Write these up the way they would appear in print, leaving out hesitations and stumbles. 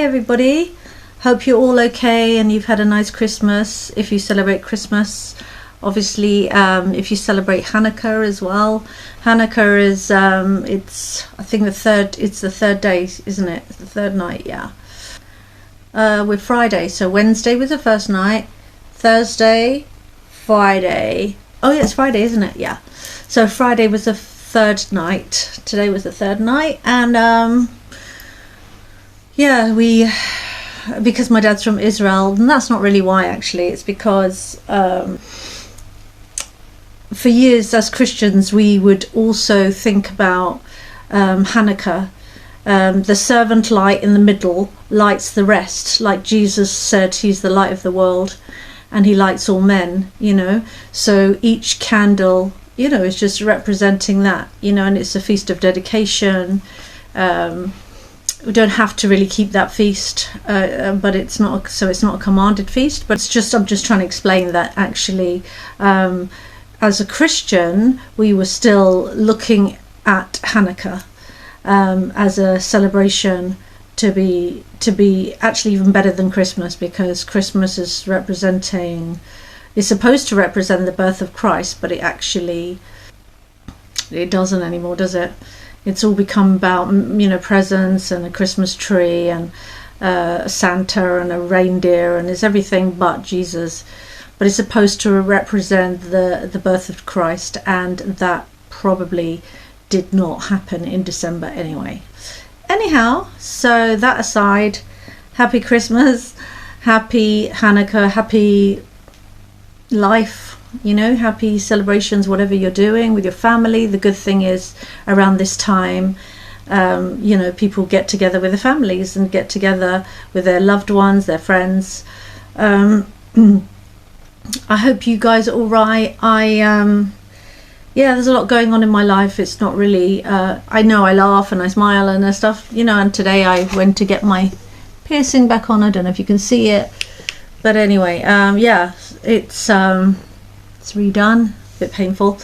Hi everybody, hope you're all okay and you've had a nice Christmas if you celebrate Christmas. Obviously, if you celebrate Hanukkah as well. Hanukkah is it's I think it's the third day, isn't it? It's the third night, yeah. With Friday, so Wednesday was the first night, Thursday, Friday. Oh yeah, it's Friday, isn't it? Yeah. So Friday was the third night. Today was the third night, and yeah, because my dad's from Israel, and that's not really why actually. It's because for years as Christians we would also think about Hanukkah. The servant light in the middle lights the rest, like Jesus said he's the light of the world and he lights all men, you know. So each candle, you know, is just representing that, you know, and it's a feast of dedication. We don't have to really keep that feast, but it's not a commanded feast, but I'm just trying to explain that actually as a Christian we were still looking at Hanukkah as a celebration to be actually even better than Christmas, because Christmas is supposed to represent the birth of Christ, but it doesn't anymore, does it? It's all become about, you know, presents and a Christmas tree and Santa and a reindeer, and it's everything but Jesus. But it's supposed to represent the birth of Christ, and that probably did not happen in December anyway. Anyhow, so that aside, happy Christmas, happy Hanukkah, happy life, you know, happy celebrations, whatever you're doing with your family. The good thing is around this time, you know, people get together with their families and get together with their loved ones, their friends. I hope you guys are all right. Yeah, there's a lot going on in my life. It's not really, I know I laugh and I smile and stuff, you know, and today I went to get my piercing back on. I don't know if you can see it, but anyway, yeah, it's redone, a bit painful.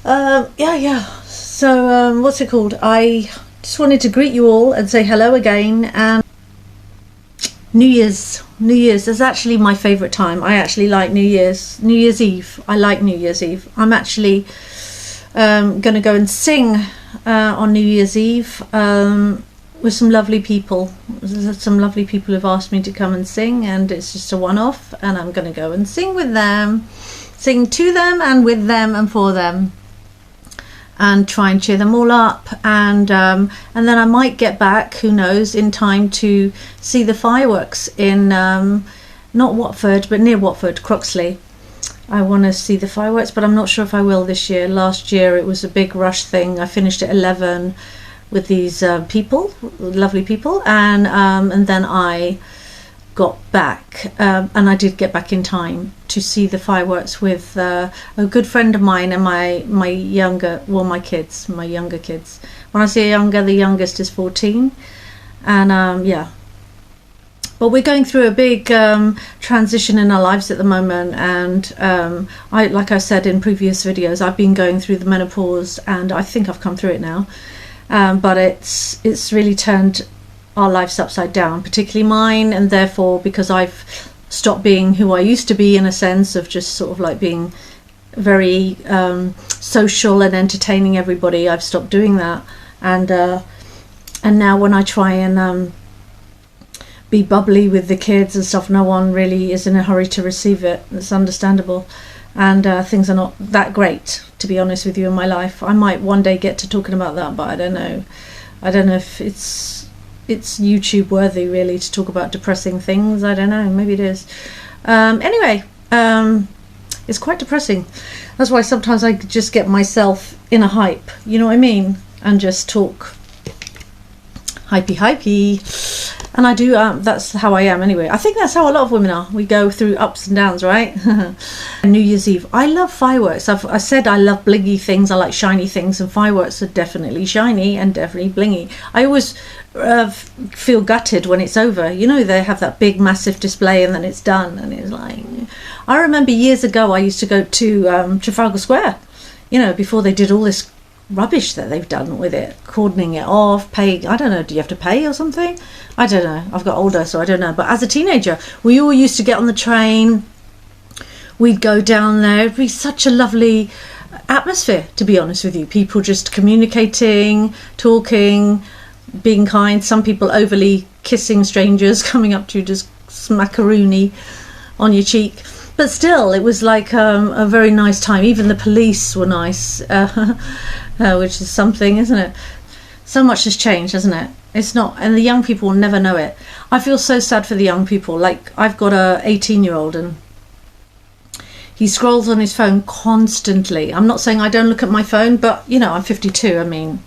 Yeah, so what's it called? I just wanted to greet you all and say hello again. And New Year's is actually my favourite time. I actually like New Year's Eve. I like New Year's Eve. I'm actually going to go and sing on New Year's Eve with some lovely people. Some lovely people have asked me to come and sing, and it's just a one-off, and I'm going to go and sing with them, sing to them and with them and for them, and try and cheer them all up, and then I might get back, who knows, in time to see the fireworks in not Watford but near Watford, Croxley. I want to see the fireworks, but I'm not sure if I will this year. Last year it was a big rush thing. I finished at 11 with these lovely people, and then I got back, and I did get back in time to see the fireworks with a good friend of mine and my younger kids. When I say younger, the youngest is 14, and yeah. But we're going through a big transition in our lives at the moment, and like I said in previous videos, I've been going through the menopause, and I think I've come through it now. But it's really turned our lives upside down, particularly mine, and therefore because I've stopped being who I used to be, in a sense of just sort of like being very social and entertaining everybody. I've stopped doing that, and now when I try and be bubbly with the kids and stuff, no one really is in a hurry to receive it. It's understandable, and things are not that great, to be honest with you, in my life. I might one day get to talking about that, but I don't know if it's YouTube worthy really to talk about depressing things. I don't know, maybe it is. Anyway, it's quite depressing. That's why sometimes I just get myself in a hype, you know what I mean, and just talk hypey, and I do. That's how I am anyway. I think that's how a lot of women are. We go through ups and downs, right? New Year's Eve, I love fireworks. I said I love blingy things. I like shiny things, and fireworks are definitely shiny and definitely blingy. I always feel gutted when it's over. You know, they have that big massive display and then it's done, and it's like, I remember years ago I used to go to Trafalgar Square, you know, before they did all this rubbish that they've done with it, cordoning it off, paying, I don't know, do you have to pay or something? I don't know, I've got older, so I don't know. But as a teenager, we all used to get on the train, we'd go down there, it'd be such a lovely atmosphere, to be honest with you. People just communicating, talking, being kind, some people overly kissing strangers, coming up to you, just smackaroonie on your cheek. But still, it was like a very nice time. Even the police were nice, which is something, isn't it? So much has changed, hasn't it? It's not, and the young people will never know it. I feel so sad for the young people. Like, I've got a 18-year-old, and he scrolls on his phone constantly. I'm not saying I don't look at my phone, but, you know, I'm 52. I mean,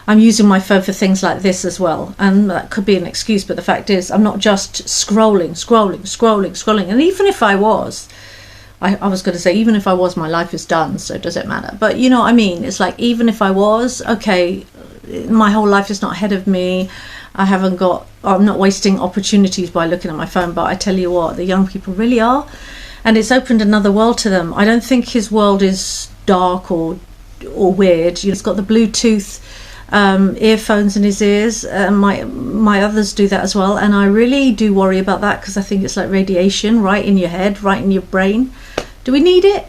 I'm using my phone for things like this as well, and that could be an excuse, but the fact is I'm not just scrolling. And even if I was, I was going to say, even if I was, my life is done, so does it matter? But you know what I mean? It's like, even if I was, okay, my whole life is not ahead of me. I'm not wasting opportunities by looking at my phone. But I tell you what, the young people really are, and it's opened another world to them. I don't think his world is dark or weird. He's got the Bluetooth earphones in his ears. My others do that as well, and I really do worry about that, because I think it's like radiation right in your head, right in your brain. Do we need it?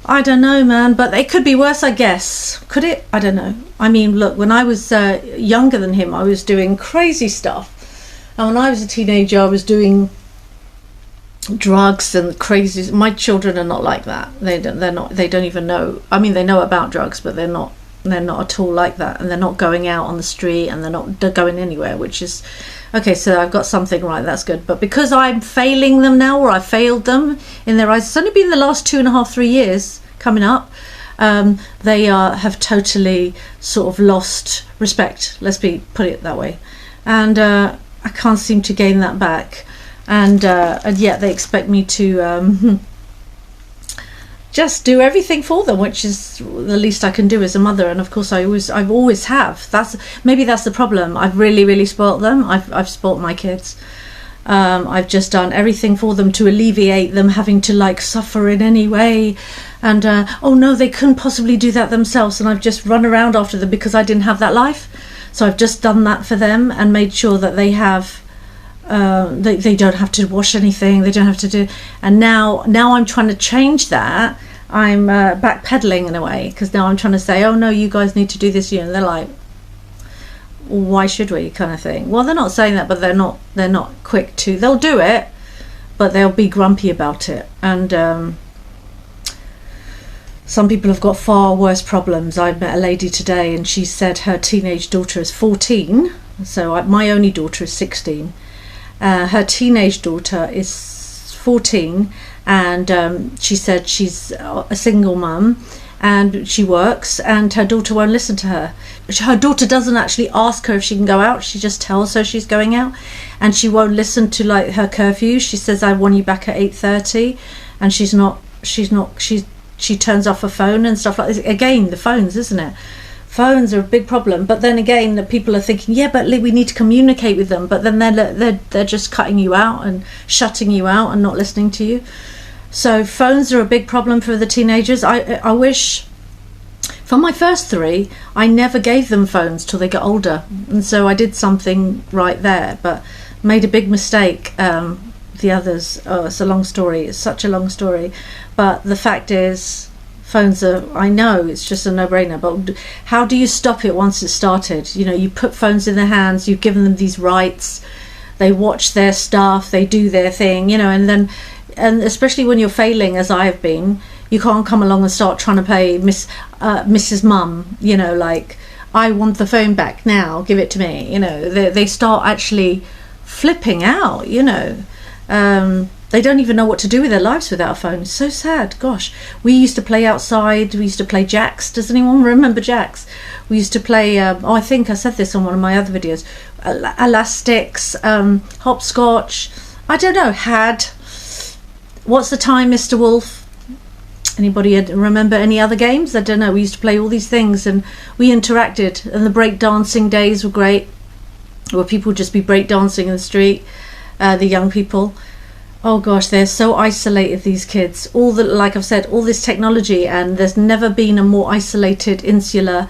I don't know, man, but it could be worse, I guess. Could it? I don't know. I mean, look, when I was younger than him, I was doing crazy stuff, and when I was a teenager, I was doing drugs and crazy. My children are not like that. They don't even know. I mean, they know about drugs, but they're not at all like that, and they're not going out on the street, and they're not going anywhere, which is okay. So I've got something right, that's good. But because I'm failing them now, or I failed them in their eyes, it's only been the last 2.5, 3 years coming up, they have totally sort of lost respect, put it that way, and I can't seem to gain that back, and yet they expect me to just do everything for them, which is the least I can do as a mother. And of course I've always have. That's the problem. I've really spoilt them. I've spoilt my kids. I've just done everything for them to alleviate them having to like suffer in any way, and oh no, they couldn't possibly do that themselves, and I've just run around after them because I didn't have that life. So I've just done that for them and made sure that they have they don't have to wash anything, they don't have to do. And now I'm trying to change that. I'm backpedaling in a way, because now I'm trying to say, oh no, you guys need to do this, and they're like, why should we, kind of thing. Well, they're not saying that, but they're not quick to, they'll do it, but they'll be grumpy about it. And some people have got far worse problems. I met a lady today, and she said her teenage daughter is 14, so my only daughter is 16. Her teenage daughter is 14, and she said she's a single mum, and she works, and her daughter won't listen to her. Her daughter doesn't actually ask her if she can go out, she just tells her she's going out, and she won't listen to like her curfew. She says, I want you back at 8:30, and she turns off her phone and stuff like this. Again, the phones, isn't it? Phones are a big problem. But then again, the people are thinking, yeah, but we need to communicate with them. But then they're just cutting you out and shutting you out and not listening to you. So phones are a big problem for the teenagers. I wish, for my first 3, I never gave them phones till they got older, and so I did something right there, but made a big mistake. The others, it's a long story. It's such a long story, but the fact is, phones are, I know it's just a no-brainer, but how do you stop it once it's started? You put phones in their hands, you've given them these rights, they watch their stuff, they do their thing, and especially when you're failing, as I have been, you can't come along and start trying to play Mrs. Mum, like, I want the phone back now, give it to me. They start actually flipping out. They don't even know what to do with their lives without a phone. It's so sad. Gosh, we used to play outside. We used to play jacks. Does anyone remember jacks? We used to play, I think I said this on one of my other videos, elastics, hopscotch, I don't know, what's the time, Mr. Wolf? Anybody remember any other games? I don't know. We used to play all these things, and we interacted, and the break dancing days were great, where people would just be break dancing in the street, the young people. Oh gosh, they're so isolated, these kids. All the, like I've said, all this technology, and there's never been a more isolated, insular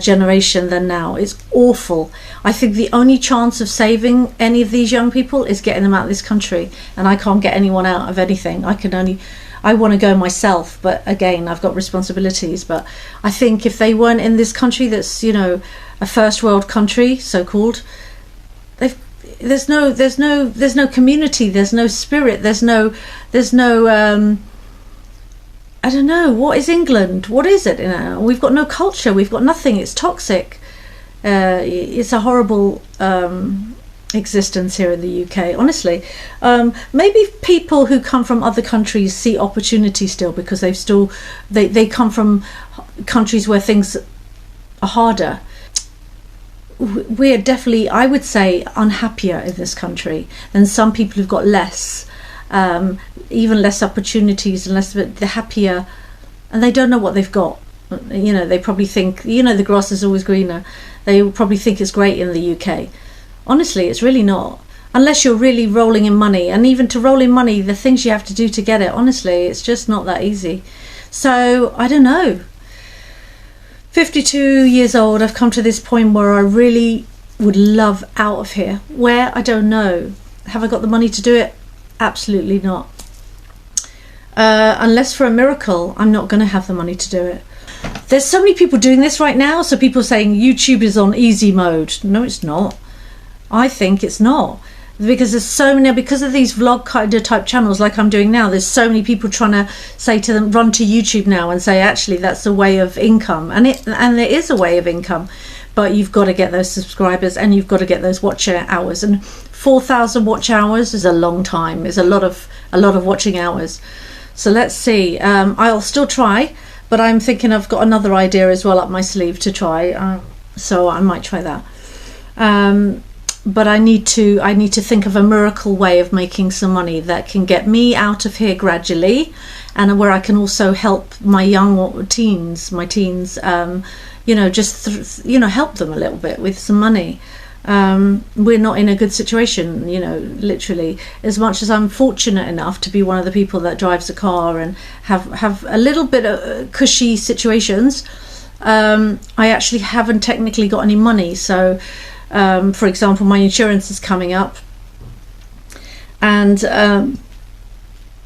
generation than now. It's awful. I think the only chance of saving any of these young people is getting them out of this country, and I can't get anyone out of anything. I want to go myself, but again, I've got responsibilities. But I think if they weren't in this country that's, you know, a first world country, so called, there's no community, there's no spirit, there's no I don't know, what is England? What is it? You know, we've got no culture, we've got nothing. It's toxic. It's a horrible existence here in the UK, honestly. Maybe people who come from other countries see opportunity still, because they come from countries where things are harder. We're definitely, I would say, unhappier in this country than some people who've got less, even less opportunities, and less, but they're happier, and they don't know what they've got. You know, they probably think, you know, the grass is always greener. They probably think it's great in the UK. Honestly, it's really not, unless you're really rolling in money. And even to roll in money, the things you have to do to get it, honestly, it's just not that easy. So I don't know. 52 years old, I've come to this point where I really would love out of here. Where? I don't know. Have I got the money to do it? Absolutely not. Unless for a miracle, I'm not going to have the money to do it. There's so many people doing this right now. So people saying YouTube is on easy mode. No, it's not. I think it's not. Because there's so many, because of these vlog kind of type channels like I'm doing now, there's so many people trying to say to them, run to YouTube now and say, actually, that's a way of income. And there is a way of income, but you've got to get those subscribers and you've got to get those watch hours. And 4,000 watch hours is a long time. It's a lot of watching hours. So let's see. I'll still try, but I'm thinking I've got another idea as well up my sleeve to try. So I might try that. But I need to think of a miracle way of making some money that can get me out of here gradually, and where I can also help my teens, you know, just help them a little bit with some money. We're not in a good situation, you know, literally. As much as I'm fortunate enough to be one of the people that drives a car and have a little bit of cushy situations, I actually haven't technically got any money. So for example, my insurance is coming up, and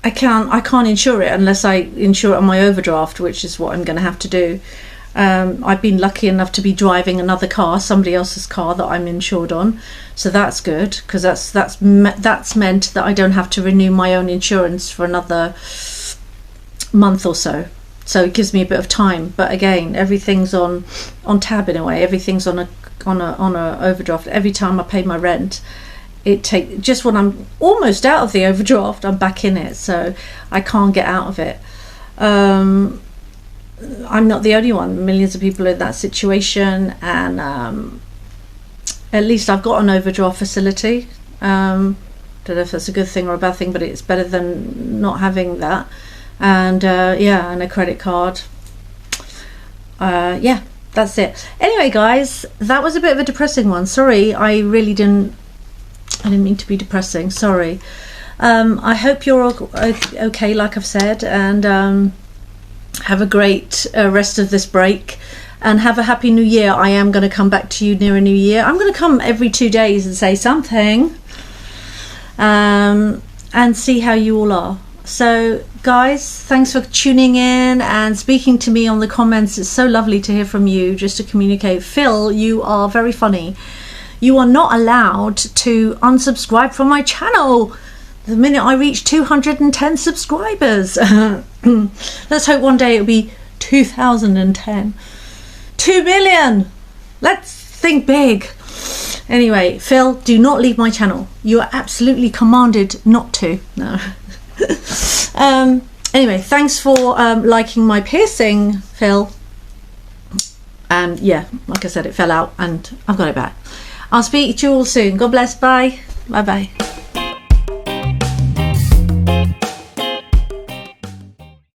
I can't insure it unless I insure it on my overdraft, which is what I'm going to have to do. I've been lucky enough to be driving another car, somebody else's car that I'm insured on, so that's good, because that's meant that I don't have to renew my own insurance for another month or so. So it gives me a bit of time. But again, everything's on tab in a way. Everything's on a overdraft. Every time I pay my rent, just when I'm almost out of the overdraft, I'm back in it. So I can't get out of it. I'm not the only one. Millions of people are in that situation, and at least I've got an overdraft facility. Don't know if that's a good thing or a bad thing, but it's better than not having that. And and a credit card. That's it. Anyway, guys, that was a bit of a depressing one. Sorry, I didn't mean to be depressing. Sorry. I hope you're all okay, like I've said, and have a great rest of this break, and have a happy new year. I am going to come back to you near a new year. I'm going to come every 2 days and say something, and see how you all are. So guys, thanks for tuning in and speaking to me on the comments. It's so lovely to hear from you, just to communicate. Phil, you are very funny. You are not allowed to unsubscribe from my channel the minute I reach 210 subscribers. Let's hope one day it'll be 2010. 2 million. Let's think big. Anyway, Phil, do not leave my channel. You are absolutely commanded not to. No. Anyway, thanks for liking my piercing, Phil. And yeah, like I said, it fell out and I've got it back. I'll speak to you all soon. God bless. Bye. Bye bye.